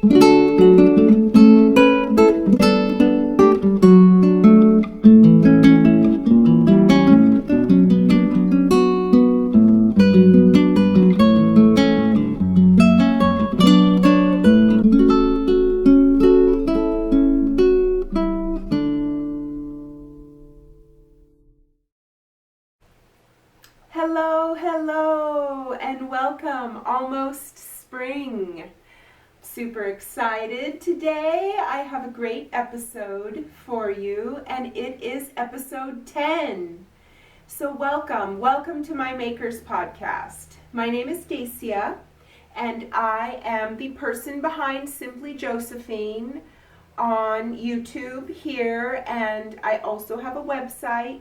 Hello, and welcome. Almost spring. Super excited today. I have a great episode for you, and it is episode 10. So welcome to my Makers podcast. My name is Dacia, and I am the person behind Simply Josephine on YouTube here, and I also have a website,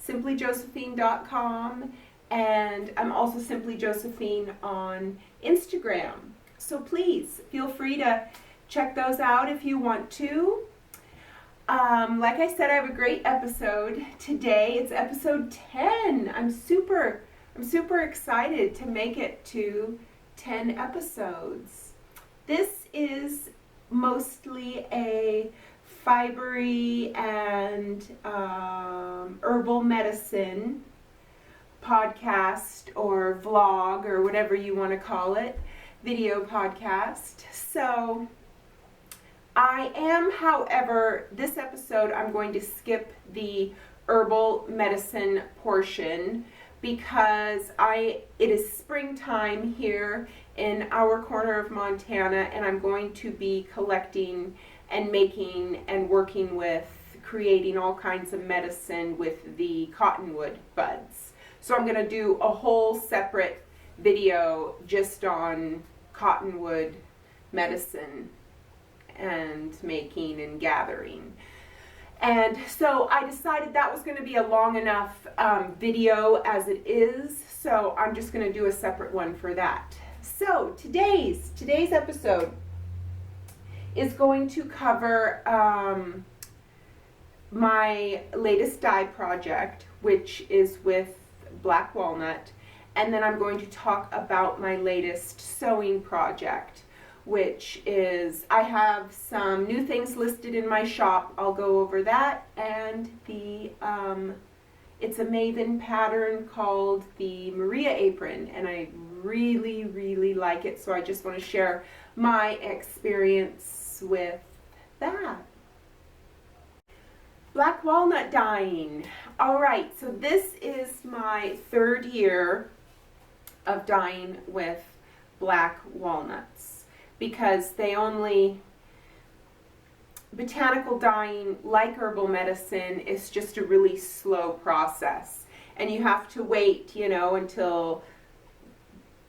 simplyjosephine.com, and I'm also Simply Josephine on Instagram. So please feel free to check those out if you want to. Like I said, I have a great episode today. It's episode 10. I'm super excited to make it to 10 episodes. This is mostly a fibery and herbal medicine podcast or vlog or whatever you want to call it, video podcast. So I am, however, this episode I'm going to skip the herbal medicine portion because it is springtime here in our corner of Montana, and I'm going to be collecting and making and working with creating all kinds of medicine with the cottonwood buds. So I'm going to do a whole separate video just on cottonwood medicine and making and gathering. And so I decided that was going to be a long enough video as it is, so I'm just going to do a separate one for that. So today's episode is going to cover my latest dye project, which is with black walnut, and then I'm going to talk about my latest sewing project, which is, I have some new things listed in my shop. I'll go over that, and it's a Maven pattern called the Maria apron, and I really like it, so I just want to share my experience with that. Black walnut dyeing. Alright, so this is my third year of dyeing with black walnuts because botanical dyeing, like herbal medicine, is just a really slow process, and you have to wait, until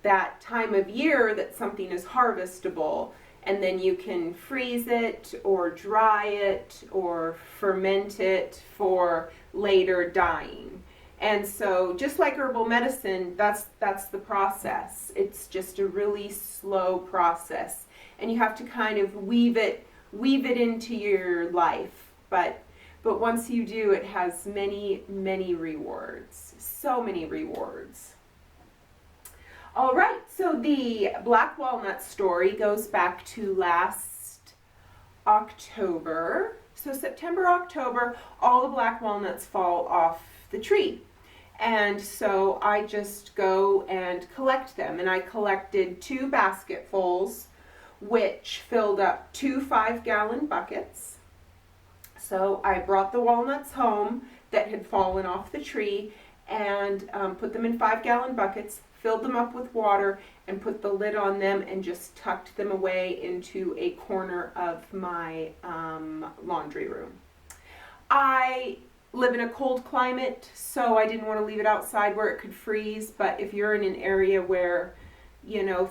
that time of year that something is harvestable, and then you can freeze it or dry it or ferment it for later dyeing. And so just like herbal medicine, that's the process. It's just a really slow process, and you have to kind of weave it into your life. But once you do, it has many rewards. So many rewards. All right, so the black walnut story goes back to last October. So September, October, all the black walnuts fall off the tree. And so I just go and collect them. And I collected 2 basketfuls, which filled up 2 5-gallon buckets. So I brought the walnuts home that had fallen off the tree and put them in 5-gallon buckets, filled them up with water, and put the lid on them and just tucked them away into a corner of my laundry room. I live in a cold climate, so I didn't want to leave it outside where it could freeze, but if you're in an area where,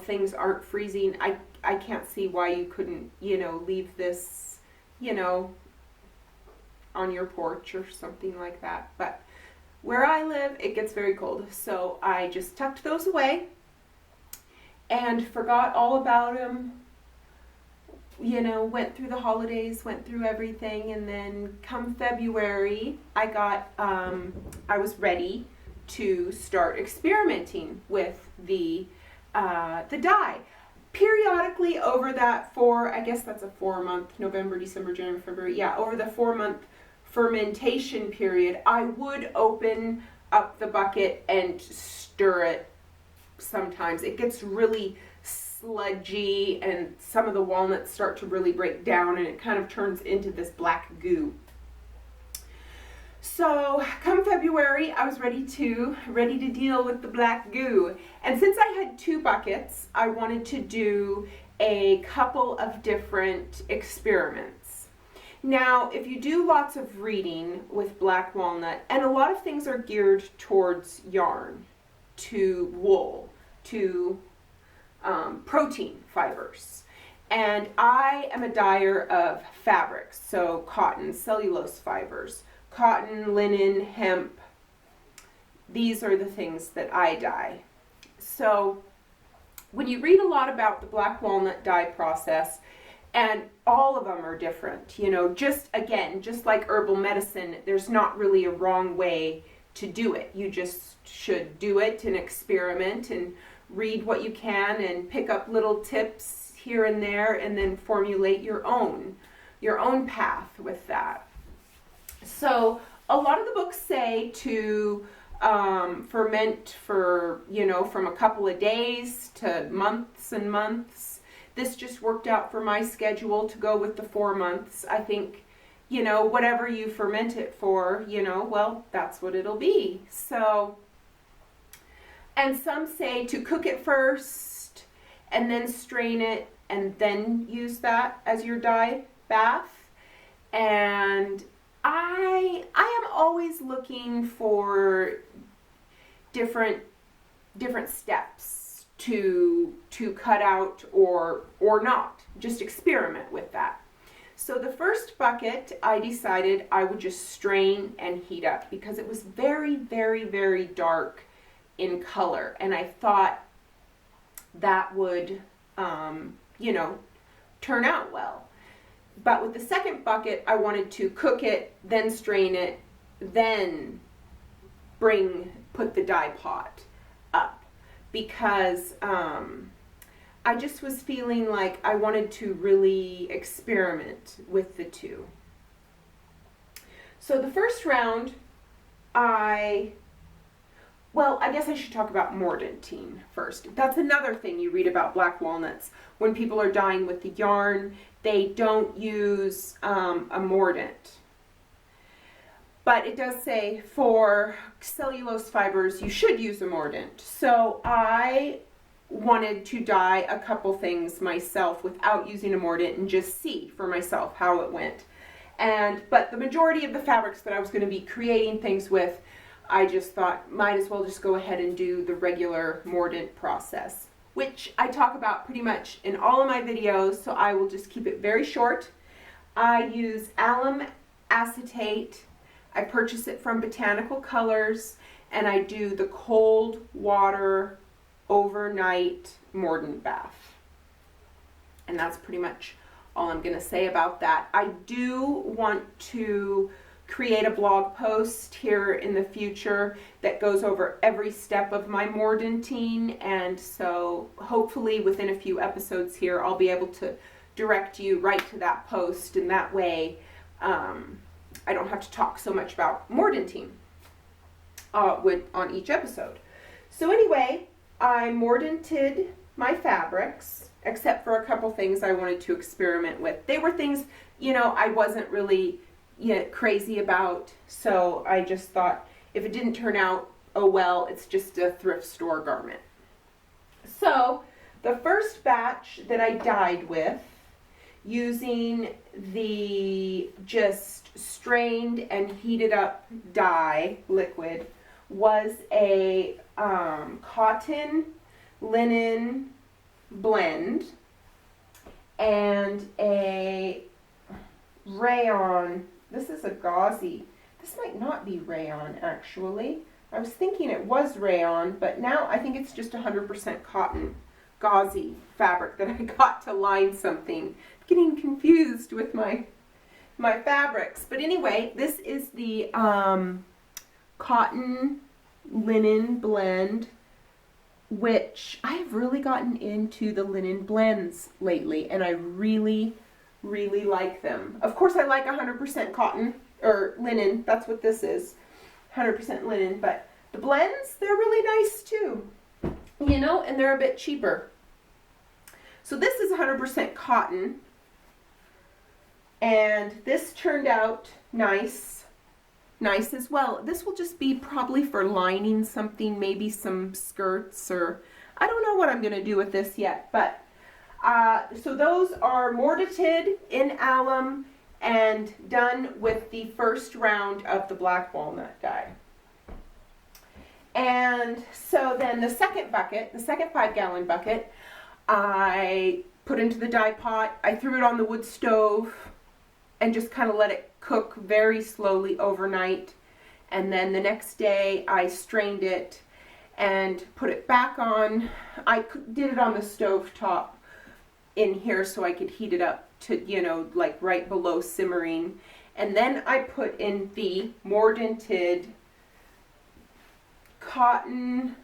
things aren't freezing, I can't see why you couldn't, leave this, on your porch or something like that. But where I live, it gets very cold, so I just tucked those away and forgot all about them. Went through the holidays, went through everything, and then come February, I was ready to start experimenting with the dye. periodically over that I guess that's a 4-month, November, December, January, February, yeah, over the 4-month fermentation period, I would open up the bucket and stir it sometimes. It gets really sludgy and some of the walnuts start to really break down and it kind of turns into this black goo. So come February, I was ready to deal with the black goo. And since I had 2 buckets, I wanted to do a couple of different experiments. Now, if you do lots of reading with black walnut, and a lot of things are geared towards yarn, to wool, to protein fibers. And I am a dyer of fabrics, so cotton, cellulose fibers, cotton, linen, hemp. These are the things that I dye. So when you read a lot about the black walnut dye process, and all of them are different, you know, just like herbal medicine, there's not really a wrong way to do it. You just should do it and experiment and read what you can and pick up little tips here and there and then formulate your own path with that. So a lot of the books say to ferment for, you know, from a couple of days to months and months. This just worked out for my schedule to go with the 4 months. I think, you know, whatever you ferment it for, you know, well, that's what it'll be. So, and some say to cook it first and then strain it and then use that as your dye bath. And I am always looking for different steps to cut out or not. Just experiment with that. So the first bucket, I decided I would just strain and heat up because it was very, very, very dark in color, and I thought that would, you know, turn out well. But with the second bucket, I wanted to cook it, then strain it, then put the dye pot up, because I just was feeling like I wanted to really experiment with the two. So the first round, I guess I should talk about mordantine first. That's another thing you read about black walnuts. When people are dyeing with the yarn, they don't use a mordant. But it does say for cellulose fibers, you should use a mordant. So I wanted to dye a couple things myself without using a mordant and just see for myself how it went. But the majority of the fabrics that I was going to be creating things with, I just thought might as well just go ahead and do the regular mordant process, which I talk about pretty much in all of my videos, so I will just keep it very short. I use alum acetate. I purchase it from Botanical Colors, and I do the cold water overnight mordant bath. And that's pretty much all I'm going to say about that. I do want to create a blog post here in the future that goes over every step of my mordantine, and so hopefully within a few episodes here I'll be able to direct you right to that post, and that way I don't have to talk so much about mordantine on each episode. So anyway, I mordanted my fabrics, except for a couple things I wanted to experiment with. They were things, you know, I wasn't really crazy about, so I just thought if it didn't turn out, oh well, it's just a thrift store garment. So the first batch that I dyed with, using the just strained and heated up dye liquid, was a cotton linen blend and a rayon. This is a gauzy. This might not be rayon, actually. I was thinking it was rayon, but now I think it's just 100% cotton gauzy fabric that I got to line something. I'm getting confused with my fabrics. But anyway, this is the cotton linen blend which I've really gotten into the linen blends lately, and I really, really like them. Of course, I like 100% cotton, or linen, that's what this is, 100% linen, but the blends, they're really nice too, you know, and they're a bit cheaper. So this is 100% cotton, and this turned out nice as well. This will just be probably for lining something, maybe some skirts, or I don't know what I'm going to do with this yet, but so those are mortised in alum and done with the first round of the black walnut dye. And so then the second bucket, the second 5-gallon bucket, I put into the dye pot. I threw it on the wood stove and just kind of let it cook very slowly overnight. And then the next day I strained it and put it back on. I did it on the stove top in here so I could heat it up to, you know, like right below simmering. And then I put in the mortised cotton,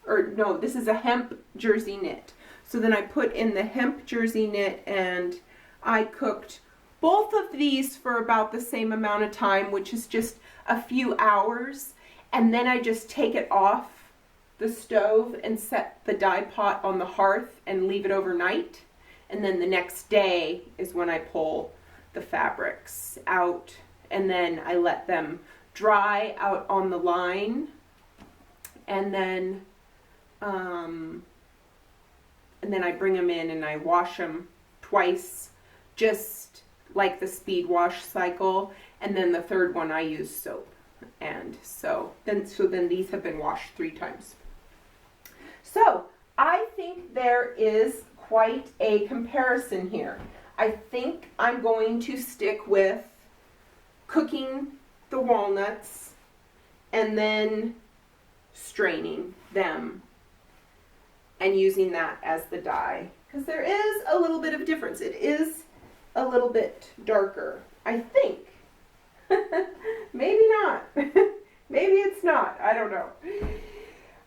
or no, this is a hemp jersey knit. So then I put in the hemp jersey knit, and I cooked both of these for about the same amount of time, which is just a few hours. And then I just take it off the stove and set the dye pot on the hearth and leave it overnight. And then the next day is when I pull the fabrics out, and then I let them dry out on the line, and then I bring them in and I wash them twice, just like the speed wash cycle, and then the third one I use soap. And so then these have been washed 3 times. So I think there is quite a comparison here. I think I'm going to stick with cooking the walnuts and then straining them and using that as the dye, because there is a little bit of difference. It is a little bit darker, I think. Maybe not. Maybe it's not. I don't know.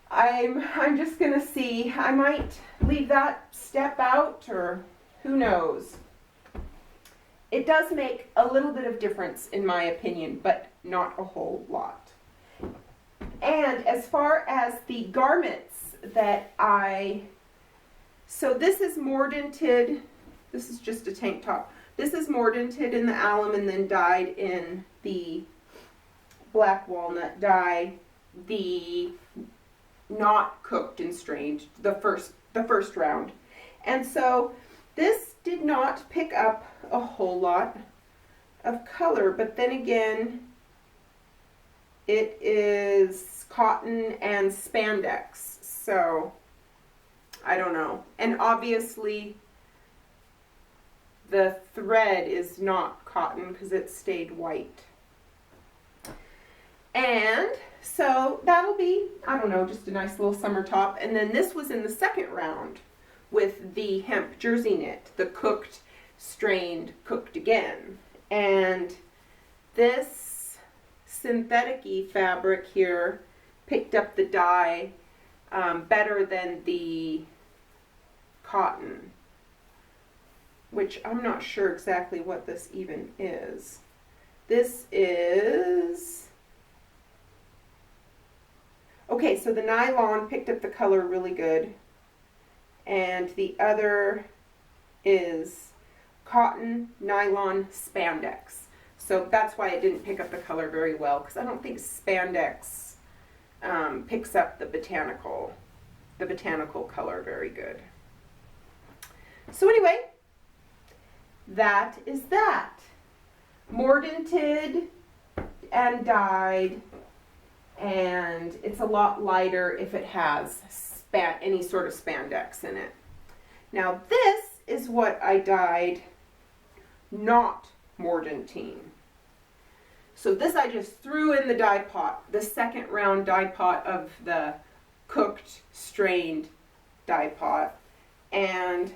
I'm just gonna see. I might leave that step out, or who knows. It does make a little bit of difference in my opinion, but not a whole lot. And as far as the garments that so this is mortised, this is just a tank top. This is mortised in the alum and then dyed in the black walnut dye, the not cooked and strained, the first round. And so this did not pick up a whole lot of color, but then again, it is cotton and spandex, so I don't know. And obviously the thread is not cotton because it stayed white. And so that'll be, I don't know, just a nice little summer top. And then this was in the second round with the hemp jersey knit, the cooked, strained, cooked again. And this synthetic-y fabric here picked up the dye better than the cotton, which I'm not sure exactly what this even is. This is, okay, so the nylon picked up the color really good, and the other is cotton, nylon, spandex. So that's why it didn't pick up the color very well, because I don't think spandex picks up the botanical color very good. So anyway, that is that. Mortised and dyed, and it's a lot lighter if it has any sort of spandex in it. Now this is what I dyed not mortised. So this I just threw in the dye pot, the second round dye pot of the cooked, strained dye pot, and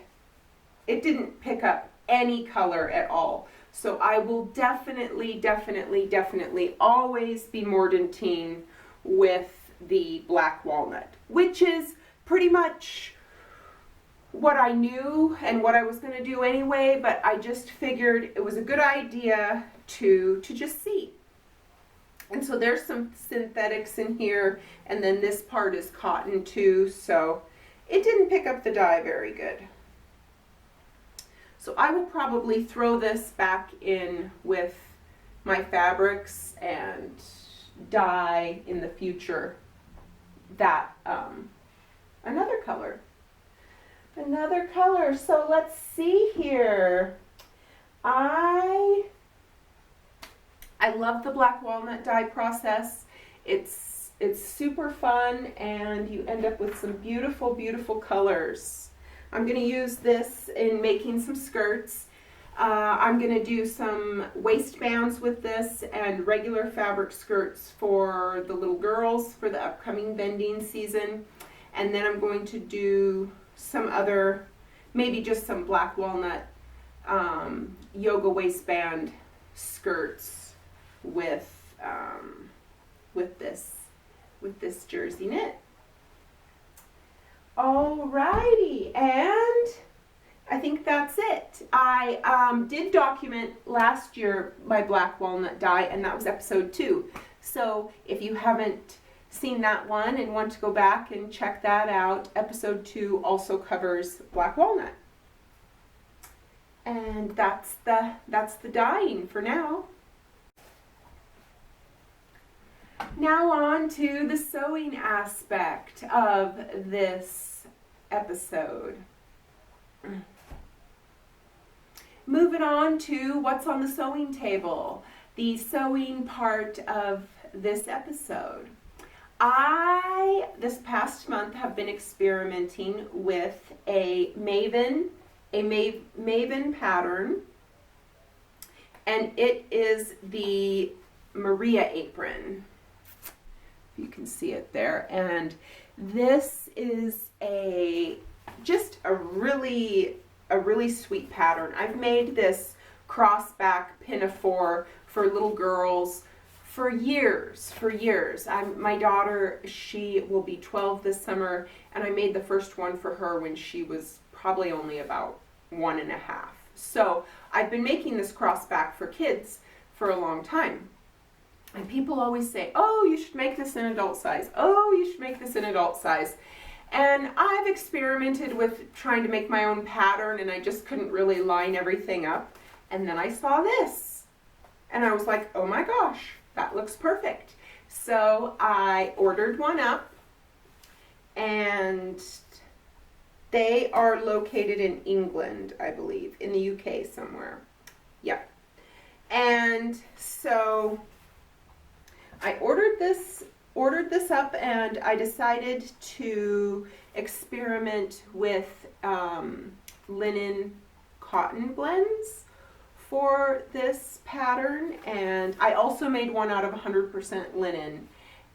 it didn't pick up any color at all. So I will definitely always be mortising with the black walnut, which is pretty much what I knew and what I was going to do anyway, but I just figured it was a good idea to just see. And so there's some synthetics in here, and then this part is cotton too, so it didn't pick up the dye very good. So I will probably throw this back in with my fabrics and dye in the future that another color. So let's see here. I love the black walnut dye process. It's super fun, and you end up with some beautiful, beautiful colors. I'm going to use this in making some skirts. I'm going to do some waistbands with this and regular fabric skirts for the little girls for the upcoming vending season. And then I'm going to do some other, maybe just some black walnut yoga waistband skirts with this jersey knit. Alrighty, and I think that's it. I did document last year my black walnut dye, and that was episode 2. So if you haven't seen that one and want to go back and check that out, episode 2 also covers black walnut. And that's the dyeing for now. Now on to the sewing aspect of this episode. Moving on to what's on the sewing table, the sewing part of this episode. I, this past month, have been experimenting with a Maven pattern, and it is the Maria apron. You can see it there, and this is just a really sweet pattern. I've made this crossback pinafore for little girls for years. My daughter, she will be 12 this summer, and I made the first one for her when she was probably only about 1.5. So I've been making this crossback for kids for a long time. And people always say, oh, you should make this in adult size. Oh, you should make this in adult size. And I've experimented with trying to make my own pattern, and I just couldn't really line everything up. And then I saw this, and I was like, oh my gosh, that looks perfect. So I ordered one up, and they are located in England, I believe, in the UK somewhere. Yeah. And so I ordered this up, and I decided to experiment with linen cotton blends for this pattern, and I also made one out of 100% linen,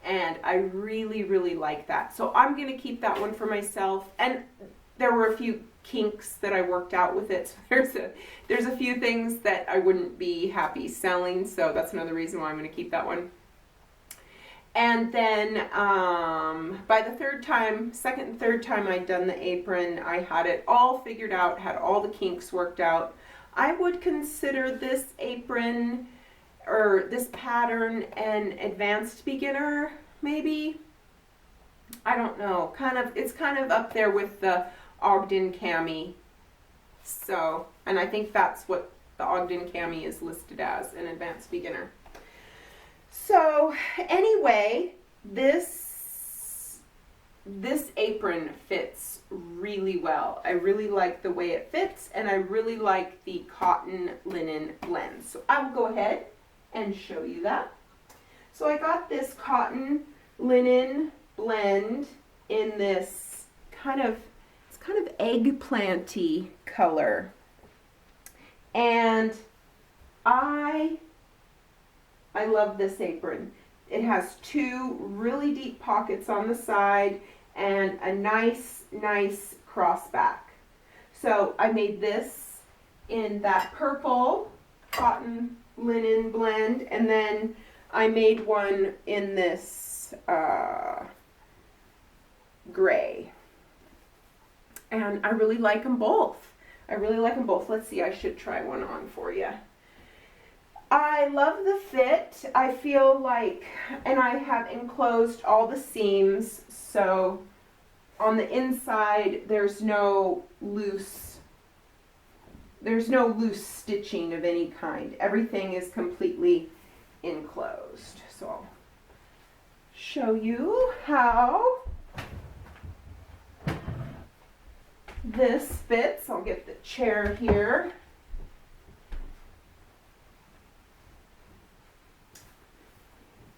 and I really like that. So I'm going to keep that one for myself, and there were a few kinks that I worked out with it. So there's a few things that I wouldn't be happy selling, so that's another reason why I'm going to keep that one. And then by the second and third time I'd done the apron, I had it all figured out, had all the kinks worked out. I would consider this apron or this pattern an advanced beginner, maybe. I don't know. It's kind of up there with the Ogden cami. So, and I think that's what the Ogden cami is listed as, an advanced beginner. So anyway, this apron fits really well. I really like the way it fits, and I really like the cotton linen blend. So I will go ahead and show you that. So I got this cotton linen blend in this kind of eggplanty color, and I love this apron. It has 2 really deep pockets on the side and a nice crossback. So I made this in that purple cotton linen blend, and then I made one in this gray. And I really like them both. I really like them both. Let's see, I should try one on for you. I love the fit. I feel like, and I have enclosed all the seams, so on the inside there's no loose stitching of any kind. Everything is completely enclosed. So I'll show you how this fits. I'll get the chair here.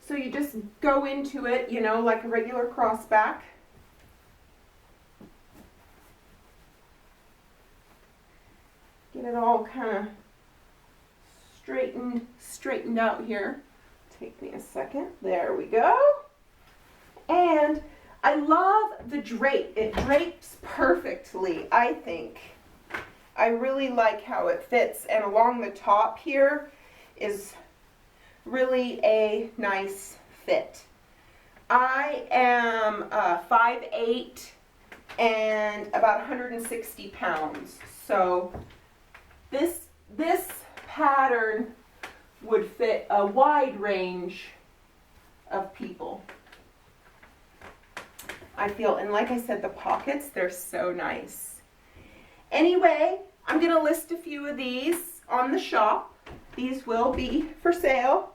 So you just go into it, you know, like a regular crossback. Get it all kind of straightened out here. Take me a second. There we go. And I love the drape. It drapes perfectly, I think. I really like how it fits, and along the top here is really a nice fit. I am 5'8" and about 160 pounds. So this pattern would fit a wide range of people, I feel. And like I said, the pockets, they're so nice. Anyway, I'm going to list a few of these on the shop. These will be for sale.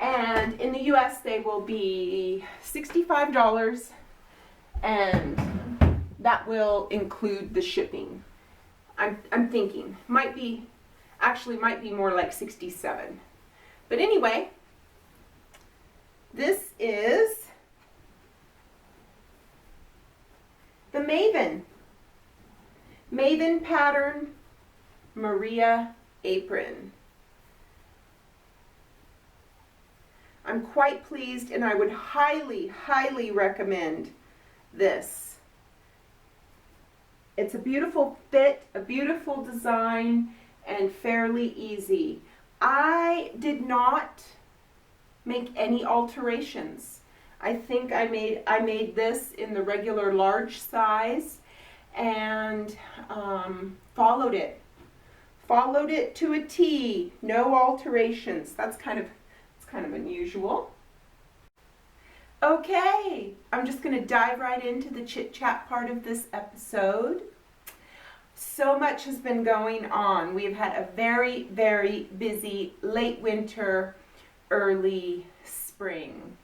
And in the US, they will be $65, and that will include the shipping. I'm thinking might be more like 67. But anyway, this is the Maven pattern Maria apron. I'm quite pleased, and I would highly recommend this. It's a beautiful fit, a beautiful design, and fairly easy. I did not make any alterations. I think I made this in the regular large size, and followed it to a T. No alterations. That's kind of unusual. Okay, I'm just going to dive right into the chit chat part of this episode. So much has been going on. We've had a very busy late winter, early spring.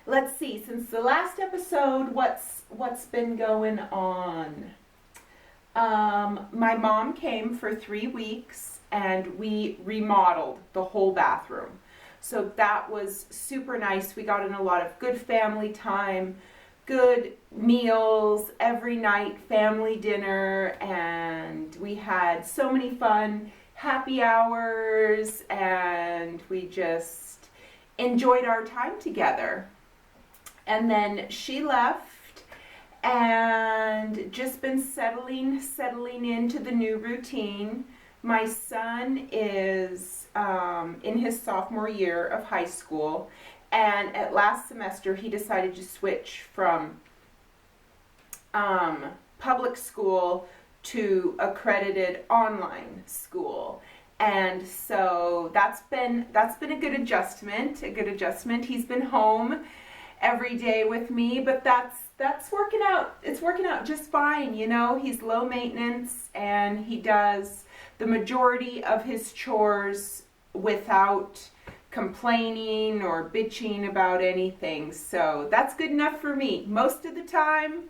Let's see, since the last episode, what's been going on? My mom came for 3 weeks, and we remodeled the whole bathroom. So that was super nice. We got in a lot of good family time, good meals every night, family dinner, and we had so many fun happy hours, and we just enjoyed our time together. And then she left, and just been settling into the new routine. My son is in his sophomore year of high school, and at last semester he decided to switch from public school to accredited online school. And so that's been a good adjustment. He's been home every day with me, but that's working out. It's working out just fine, you know. He's low maintenance, and he does the majority of his chores without complaining or bitching about anything. So that's good enough for me. Most of the time,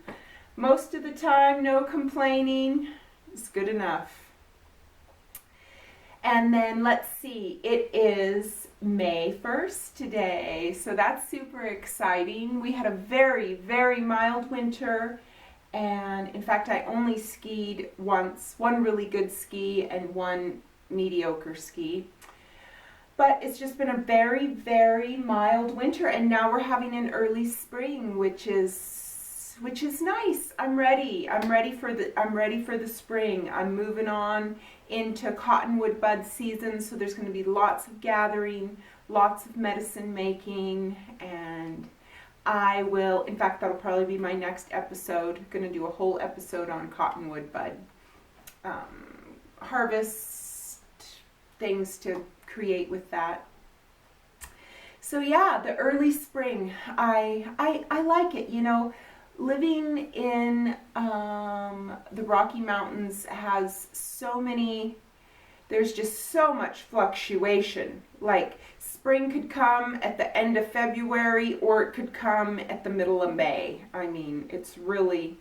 no complaining is good enough. And then let's see, it is May 1st today, so that's super exciting. We had a very mild winter, and in fact I only skied once, one really good ski and one mediocre ski. But it's just been a very mild winter, and now we're having an early spring, which is nice. I'm ready for the spring. I'm moving on into cottonwood bud season, so there's going to be lots of gathering, lots of medicine making, and I will, in fact, that'll probably be my next episode. Going to do a whole episode on cottonwood bud harvest, things to create with that. So yeah, the early spring, I like it. You know, living in the Rocky Mountains has so many, there's just so much fluctuation. Like spring could come at the end of February or it could come at the middle of May. I mean, it's really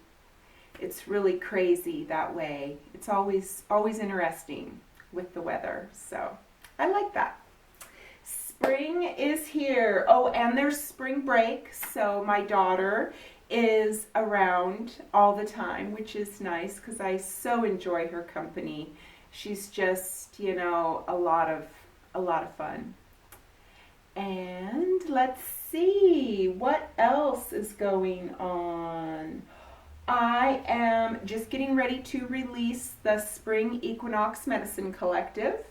crazy that way. It's always interesting with the weather. So I like that. Spring is here. Oh, and there's spring break. So my daughter is around all the time, which is nice because I so enjoy her company. She's just, you know, a lot of fun. And let's see what else is going on. I am just getting ready to release the Spring Equinox Medicine Collective.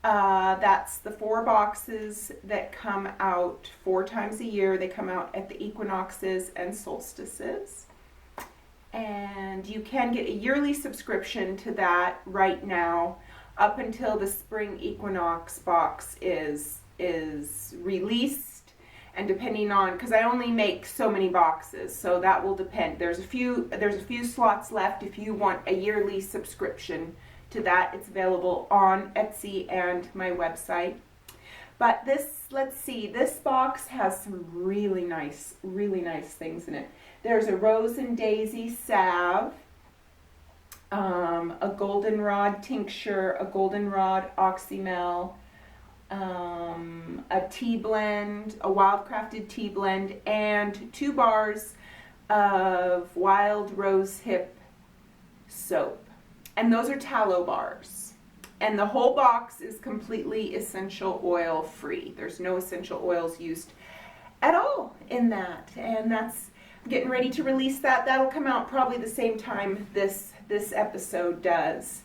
That's the 4 boxes that come out 4 times a year. They come out at the equinoxes and solstices. And you can get a yearly subscription to that right now up until the Spring Equinox box is released. And depending on, because I only make so many boxes, so that will depend. There's a few slots left if you want a yearly subscription to that. It's available on Etsy and my website. But let's see, this box has some really nice things in it. There's a rose and daisy salve, a goldenrod tincture, a goldenrod oxymel, a tea blend, a wildcrafted tea blend, and 2 bars of wild rose hip soap. And those are tallow bars. And the whole box is completely essential oil free. There's no essential oils used at all in that. And that's getting ready to release that. That'll come out probably the same time this episode does.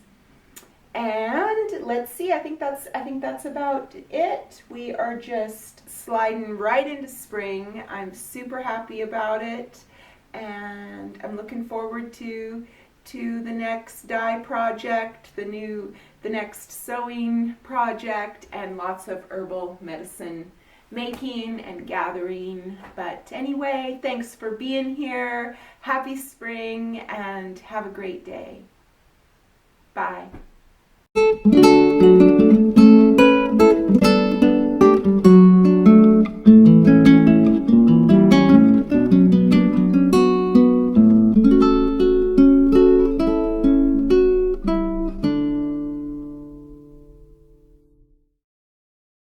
And let's see, I think that's about it. We are just sliding right into spring. I'm super happy about it, and I'm looking forward to the next dye project, the next sewing project, and lots of herbal medicine making and gathering. But anyway, thanks for being here. Happy spring and have a great day. Bye.